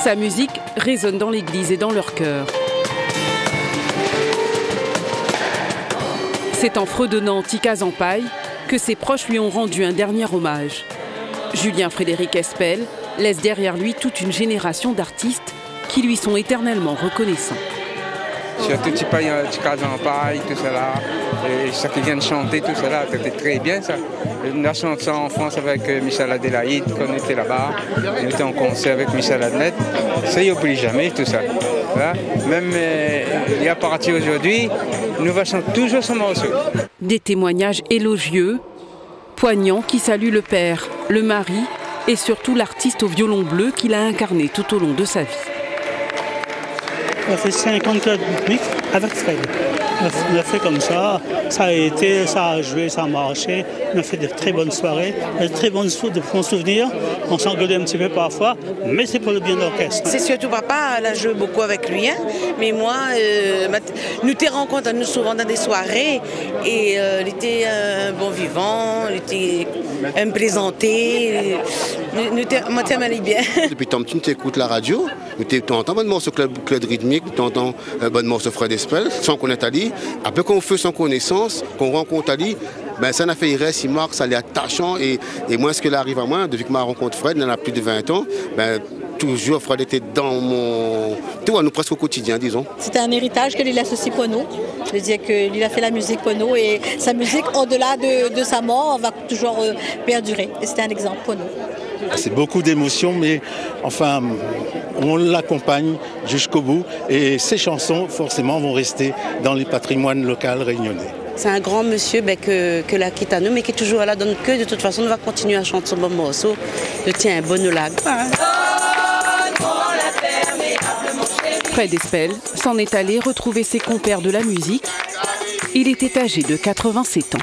Sa musique résonne dans l'église et dans leur cœur. C'est en fredonnant Tika Zampaille que ses proches lui ont rendu un dernier hommage. Julien Frédéric Espel laisse derrière lui toute une génération d'artistes qui lui sont éternellement reconnaissants. Surtout Tika Zampaille, tout cela, et ça qui vient de chanter, tout cela, c'était très bien ça. On a chanté ça en France avec Michel Adélaïde, quand on était là-bas, on était en concert avec Michel Adnet, ça y oublie jamais tout ça. Voilà. Même et à partir d'aujourd'hui, nous va chanter toujours ce morceau. Des témoignages élogieux, poignants qui saluent le père, le mari et surtout l'artiste au violon bleu qu'il a incarné tout au long de sa vie. On a fait 50 heures de public avec Fred. On a fait comme ça a joué, ça a marché. On a fait de très bonnes soirées, de très bons souvenirs. On s'engueulait un petit peu parfois, mais c'est pour le bien de l'orchestre. C'est surtout papa, là je joue beaucoup avec lui, hein. Mais moi, nous te rencontrons nous souvent dans des soirées et il était un bon vivant, il était un plaisanté, moi tu m'allais bien. Depuis tant que tu écoutes la radio, tu entends bon morceau Club rythmique, tu entends bon morceau Fred Espel, sans connaître Ali. Après qu'on fait sans connaissance, qu'on rencontre Ali, ben ça n'a fait il reste, il marque, ça l'est attachant et moi ce que là arrive à moi, depuis que ma rencontre Fred, il en a plus de 20 ans, ben toujours Fred était dans mon... Tu vois, nous presque au quotidien, disons. C'était un héritage que lui laisse aussi pour nous. Je veux dire que lui a fait la musique pour nous et sa musique, au-delà de sa mort, va toujours perdurer. Et c'était un exemple pour nous. C'est beaucoup d'émotions, mais enfin, on l'accompagne jusqu'au bout et ces chansons, forcément, vont rester dans les patrimoines locaux réunionnais. C'est un grand monsieur que la quitte à nous, mais qui est toujours à la donne que de toute façon, on va continuer à chanter son bon morceau. Le tien, un bon lag. Fred Espel s'en est allé retrouver ses compères de la musique. Il était âgé de 87 ans.